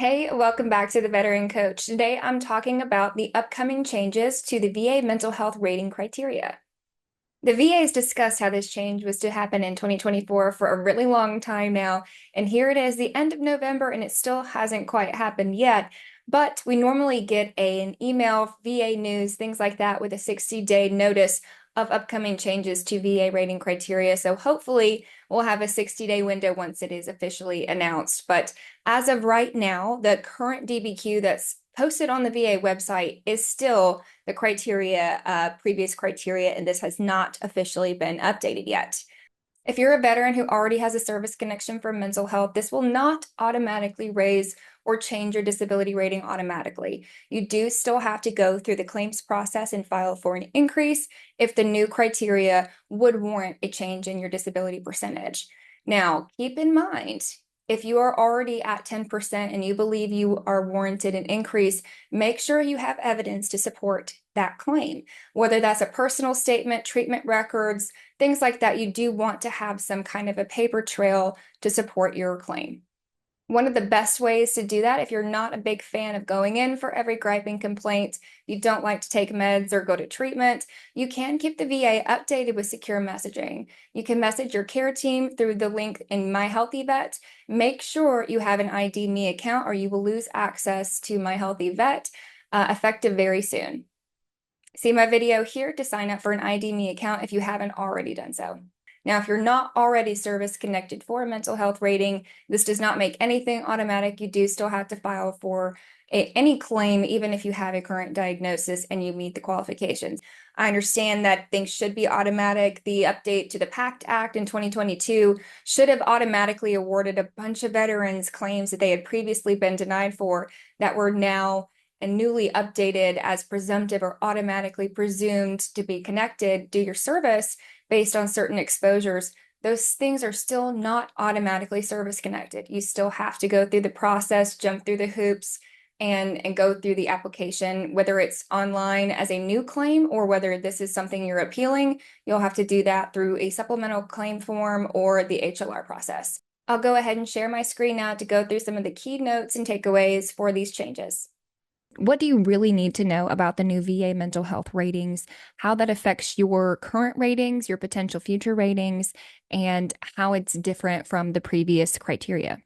Hey, welcome back to the Veteran Coach. Today I'm talking about the upcoming changes to the VA mental health rating criteria. The VA has discussed how this change was to happen in 2024 for a really long time now, and here it is, the end of November, and it still hasn't quite happened yet. But we normally get an email, VA news, things like that, with a 60-day notice of upcoming changes to VA rating criteria. So hopefully we'll have a 60-day window once it is officially announced. But as of right now, the current DBQ that's posted on the VA website is still the criteria, previous criteria, and this has not officially been updated yet. If you're a veteran who already has a service connection for mental health, this will not automatically raise or change your disability rating automatically. You do still have to go through the claims process and file for an increase if the new criteria would warrant a change in your disability percentage. Now, keep in mind, if you are already at 10% and you believe you are warranted an increase, make sure you have evidence to support that claim. Whether that's a personal statement, treatment records, things like that, you do want to have some kind of a paper trail to support your claim. One of the best ways to do that, if you're not a big fan of going in for every griping complaint, you don't like to take meds or go to treatment, you can keep the VA updated with secure messaging. You can message your care team through the link in My Healthy Vet. Make sure you have an ID Me account or you will lose access to My Healthy Vet, effective very soon. See my video here to sign up for an ID Me account if you haven't already done so. Now, if you're not already service connected for a mental health rating, this does not make anything automatic. You do still have to file for any claim, even if you have a current diagnosis and you meet the qualifications. I understand that things should be automatic. The update to the PACT Act in 2022 should have automatically awarded a bunch of veterans claims that they had previously been denied for that were now and newly updated as presumptive or automatically presumed to be connected due to your service based on certain exposures. Those things are still not automatically service connected. You still have to go through the process, jump through the hoops, and go through the application, whether it's online as a new claim or whether this is something you're appealing. You'll have to do that through a supplemental claim form or the HLR process. I'll go ahead and share my screen now to go through some of the key notes and takeaways for these changes. What do you really need to know about the new VA mental health ratings, how that affects your current ratings, your potential future ratings, and how it's different from the previous criteria?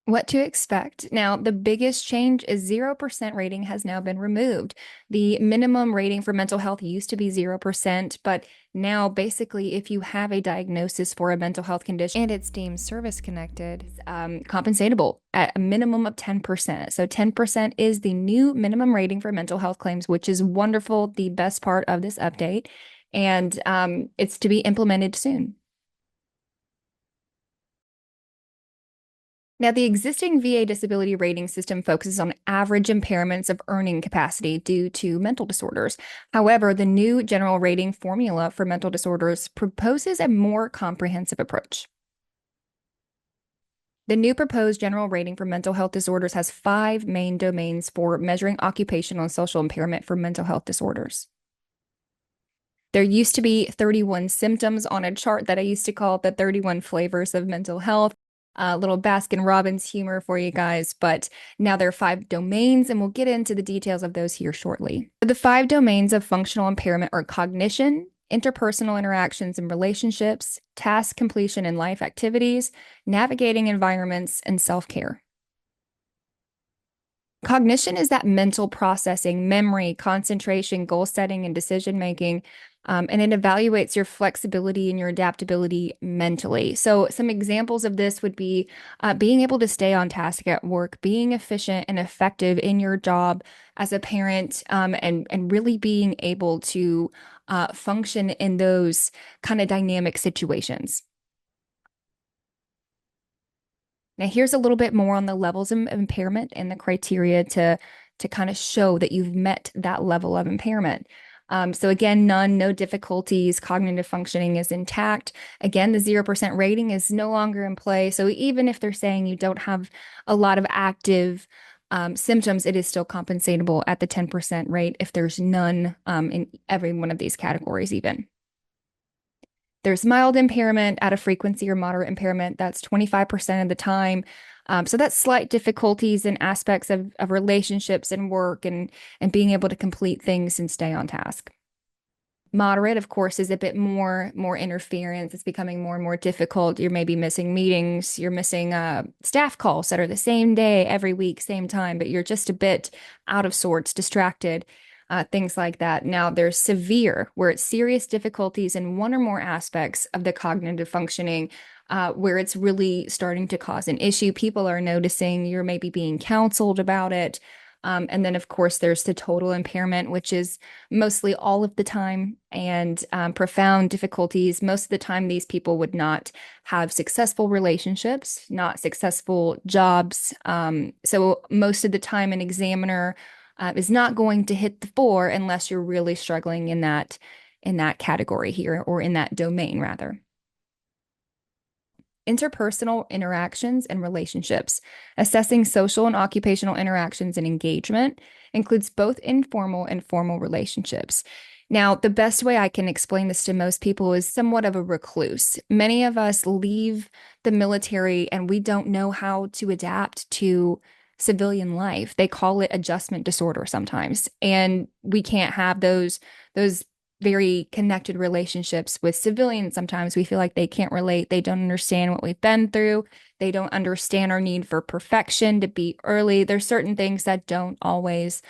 What to expect. Now, the biggest change is 0% rating has now been removed. The minimum rating for mental health used to be 0%, but now basically if you have a diagnosis for a mental health condition and it's deemed service connected, compensatable at a minimum of 10%. So 10% is the new minimum rating for mental health claims, which is wonderful, the best part of this update. And it's to be implemented soon. Now, the existing VA disability rating system focuses on average impairments of earning capacity due to mental disorders. However, the new general rating formula for mental disorders proposes a more comprehensive approach. The new proposed general rating for mental health disorders has 5 main domains for measuring occupational and social impairment for mental health disorders. There used to be 31 symptoms on a chart that I used to call the 31 flavors of mental health. A little Baskin Robbins humor for you guys, but now there are 5 domains, and we'll get into the details of those here shortly. The 5 domains of functional impairment are cognition, interpersonal interactions and relationships, task completion in life activities, navigating environments, and self-care. Cognition is that mental processing, memory, concentration, goal setting, and decision making. And it evaluates your flexibility and your adaptability mentally. So some examples of this would be being able to stay on task at work, being efficient and effective in your job as a parent, and really being able to function in those kind of dynamic situations. Now, here's a little bit more on the levels of impairment and the criteria to kind of show that you've met that level of impairment. So again, none, no difficulties, cognitive functioning is intact. Again, the 0% rating is no longer in play. So even if they're saying you don't have a lot of active symptoms, it is still compensatable at the 10% rate if there's none in every one of these categories even. There's mild impairment at a frequency or moderate impairment. That's 25% of the time. So that's slight difficulties in aspects of relationships and work and being able to complete things and stay on task. Moderate, of course, is a bit more interference. It's becoming more and more difficult. You're maybe missing meetings. You're missing staff calls that are the same day every week, same time, but you're just a bit out of sorts, distracted, things like that. Now, there's severe, where it's serious difficulties in one or more aspects of the cognitive functioning, where it's really starting to cause an issue. People are noticing, you're maybe being counseled about it. And then, of course, there's the total impairment, which is mostly all of the time, and profound difficulties. Most of the time, these people would not have successful relationships, not successful jobs. So most of the time, an examiner is not going to hit the four unless you're really struggling in that category here, or in that domain rather. Interpersonal interactions and relationships. Assessing social and occupational interactions and engagement includes both informal and formal relationships. Now, the best way I can explain this to most people is somewhat of a recluse. Many of us leave the military and we don't know how to adapt to civilian life. They call it adjustment disorder sometimes, and we can't have those very connected relationships with civilians. Sometimes we feel like they can't relate. They don't understand what we've been through. They don't understand our need for perfection, to be early. There's certain things that don't always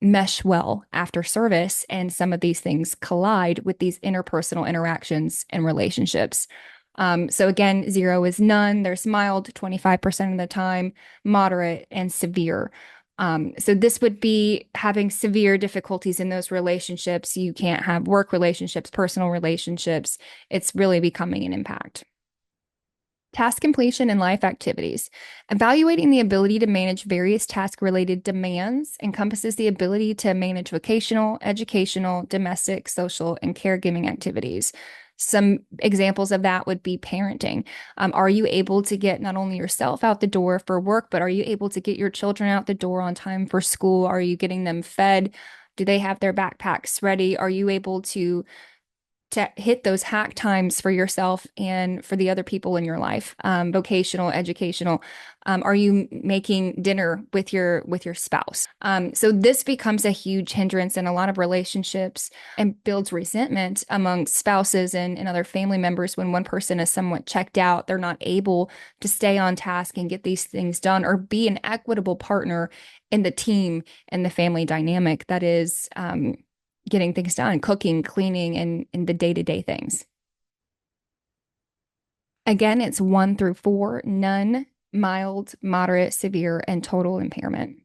mesh well after service. And some of these things collide with these interpersonal interactions and relationships. So again, 0 is none. There's mild 25% of the time, moderate, and severe. So this would be having severe difficulties in those relationships. You can't have work relationships, personal relationships. It's really becoming an impact. Task completion and life activities. Evaluating the ability to manage various task-related demands encompasses the ability to manage vocational, educational, domestic, social, and caregiving activities. Some examples of that would be parenting. Are you able to get not only yourself out the door for work, but are you able to get your children out the door on time for school? Are you getting them fed? Do they have their backpacks ready? Are you able to hit those hack times for yourself and for the other people in your life? Vocational, educational. Are you making dinner with your spouse? So this becomes a huge hindrance in a lot of relationships and builds resentment among spouses and other family members when one person is somewhat checked out. They're not able to stay on task and get these things done, or be an equitable partner in the team and the family dynamic that is getting things done, cooking, cleaning, and the day-to-day things. Again, it's 1 through 4, none, mild, moderate, severe, and total impairment.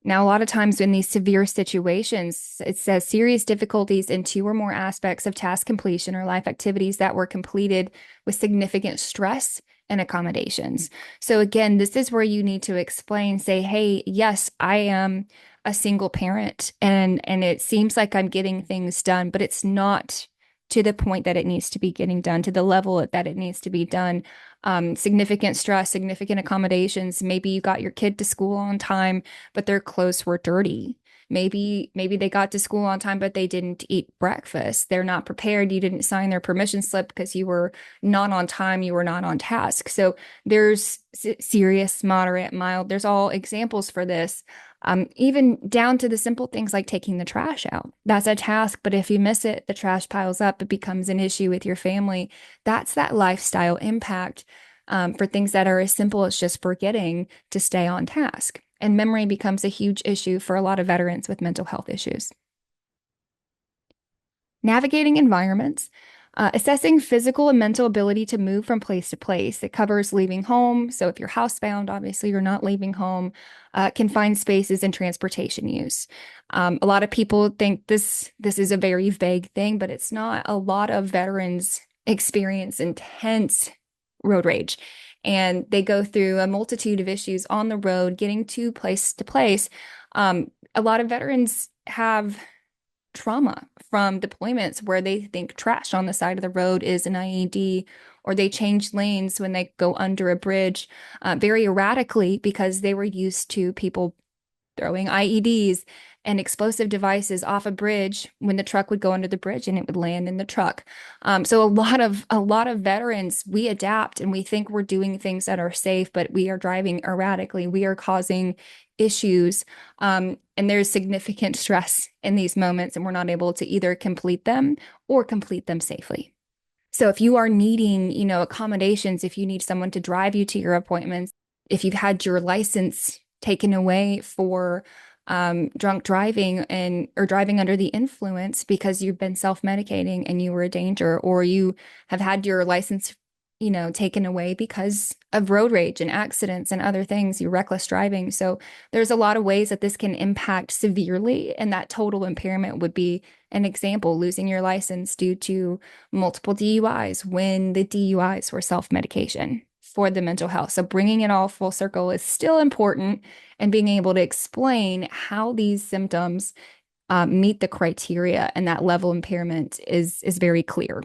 Now, a lot of times in these severe situations, it says serious difficulties in 2 or more aspects of task completion or life activities that were completed with significant stress and accommodations. So again, this is where you need to explain, say, hey, yes, I am a single parent and it seems like I'm getting things done, but it's not to the point that it needs to be getting done, to the level that it needs to be done. Significant stress, significant accommodations. Maybe you got your kid to school on time, but their clothes were dirty. Maybe they got to school on time, but they didn't eat breakfast. They're not prepared. You didn't sign their permission slip because you were not on time. You were not on task. So there's serious, moderate, mild. There's all examples for this. Even down to the simple things like taking the trash out. That's a task, but if you miss it, the trash piles up. It becomes an issue with your family. That's that lifestyle impact for things that are as simple as just forgetting to stay on task. And memory becomes a huge issue for a lot of veterans with mental health issues. Navigating environments. Assessing physical and mental ability to move from place to place. It covers leaving home. So if you're housebound, obviously you're not leaving home. Confined spaces and transportation use. A lot of people think this is a very vague thing, but it's not. A lot of veterans experience intense road rage, and they go through a multitude of issues on the road, getting to place. A lot of veterans have trauma from deployments where they think trash on the side of the road is an IED, or they change lanes when they go under a bridge very erratically because they were used to people throwing IEDs and explosive devices off a bridge when the truck would go under the bridge and it would land in the truck. So a lot of veterans, we adapt and we think we're doing things that are safe, but we are driving erratically. We are causing issues, and there's significant stress in these moments, and we're not able to either complete them or complete them safely. So if you are needing, accommodations, if you need someone to drive you to your appointments, if you've had your license taken away for drunk driving and or driving under the influence because you've been self-medicating and you were a danger, or you have had your license, taken away because of road rage and accidents and other things, you reckless driving. So there's a lot of ways that this can impact severely, and that total impairment would be an example, losing your license due to multiple DUIs when the DUIs were self-medication for the mental health. So bringing it all full circle is still important, and being able to explain how these symptoms meet the criteria and that level impairment is very clear.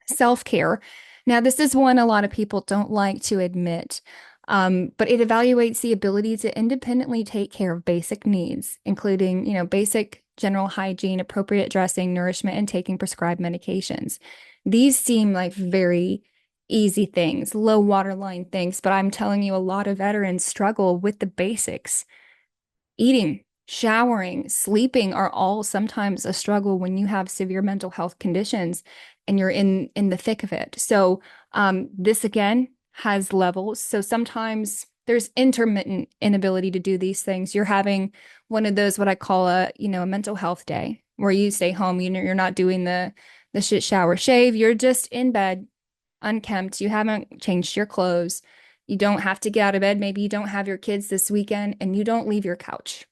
Self-care. Now, this is one a lot of people don't like to admit, but it evaluates the ability to independently take care of basic needs, including, basic general hygiene, appropriate dressing, nourishment, and taking prescribed medications. These seem like very easy things, low waterline things, but I'm telling you, a lot of veterans struggle with the basics. Eating, showering, sleeping are all sometimes a struggle when you have severe mental health conditions and you're in the thick of it. So this again has levels. So sometimes there's intermittent inability to do these things. You're having one of those what I call a mental health day where you stay home. You're not doing the shit shower shave. You're just in bed, unkempt. You haven't changed your clothes. You don't have to get out of bed. Maybe you don't have your kids this weekend and you don't leave your couch.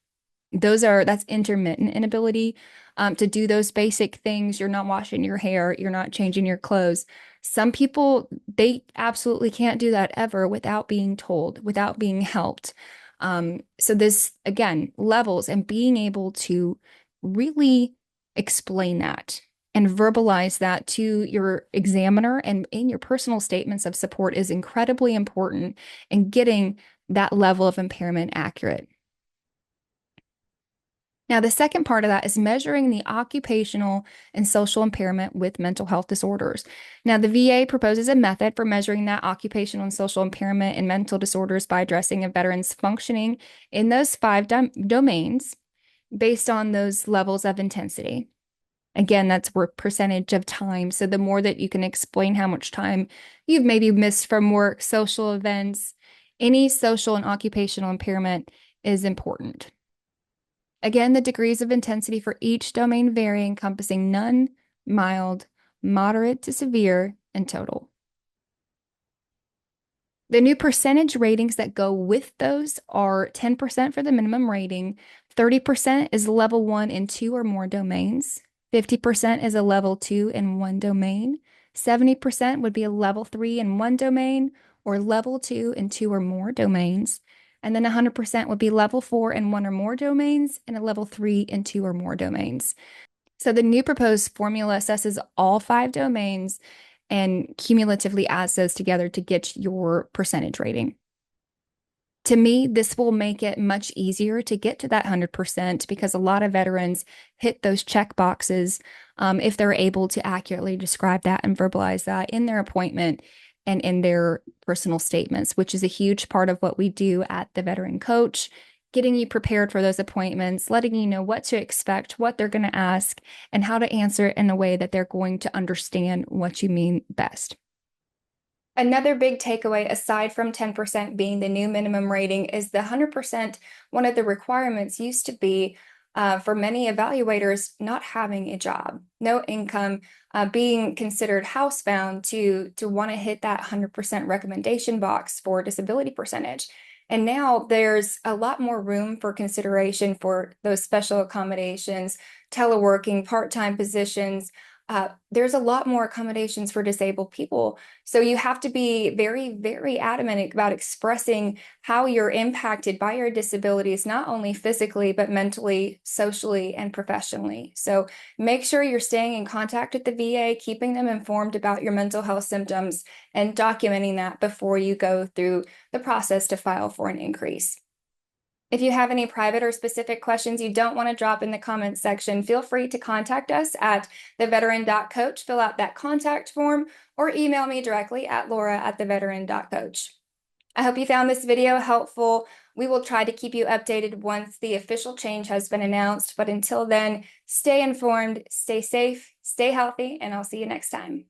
That's intermittent inability to do those basic things. You're not washing your hair. You're not changing your clothes. Some people, they absolutely can't do that ever without being told, without being helped. So this, again, levels, and being able to really explain that and verbalize that to your examiner and in your personal statements of support is incredibly important in getting that level of impairment accurate. Now, the second part of that is measuring the occupational and social impairment with mental health disorders. Now, the VA proposes a method for measuring that occupational and social impairment and mental disorders by addressing a veteran's functioning in those five domains based on those levels of intensity. Again, that's work percentage of time. So the more that you can explain how much time you've maybe missed from work, social events, any social and occupational impairment is important. Again, the degrees of intensity for each domain vary, encompassing none, mild, moderate to severe, and total. The new percentage ratings that go with those are 10% for the minimum rating, 30% is level 1 in 2 or more domains, 50% is a level 2 in 1 domain, 70% would be a level 3 in 1 domain, or level 2 in 2 or more domains. And then 100% would be level 4 in 1 or more domains and a level 3 in 2 or more domains. So the new proposed formula assesses all 5 domains and cumulatively adds those together to get your percentage rating. To me, this will make it much easier to get to that 100% because a lot of veterans hit those check boxes if they're able to accurately describe that and verbalize that in their appointment and in their personal statements, which is a huge part of what we do at the Veteran Coach, getting you prepared for those appointments, letting you know what to expect, what they're going to ask, and how to answer it in a way that they're going to understand what you mean best. Another big takeaway, aside from 10% being the new minimum rating, is the 100%. One of the requirements used to be for many evaluators not having a job, no income, being considered housebound to want to hit that 100% recommendation box for disability percentage. And now there's a lot more room for consideration for those special accommodations, teleworking, part-time positions. There's a lot more accommodations for disabled people. So you have to be very, very adamant about expressing how you're impacted by your disabilities, not only physically, but mentally, socially, and professionally. So make sure you're staying in contact with the VA, keeping them informed about your mental health symptoms, and documenting that before you go through the process to file for an increase. If you have any private or specific questions you don't want to drop in the comments section, feel free to contact us at TheVeteran.Coach, fill out that contact form, or email me directly at Laura@TheVeteran.Coach. I hope you found this video helpful. We will try to keep you updated once the official change has been announced, but until then, stay informed, stay safe, stay healthy, and I'll see you next time.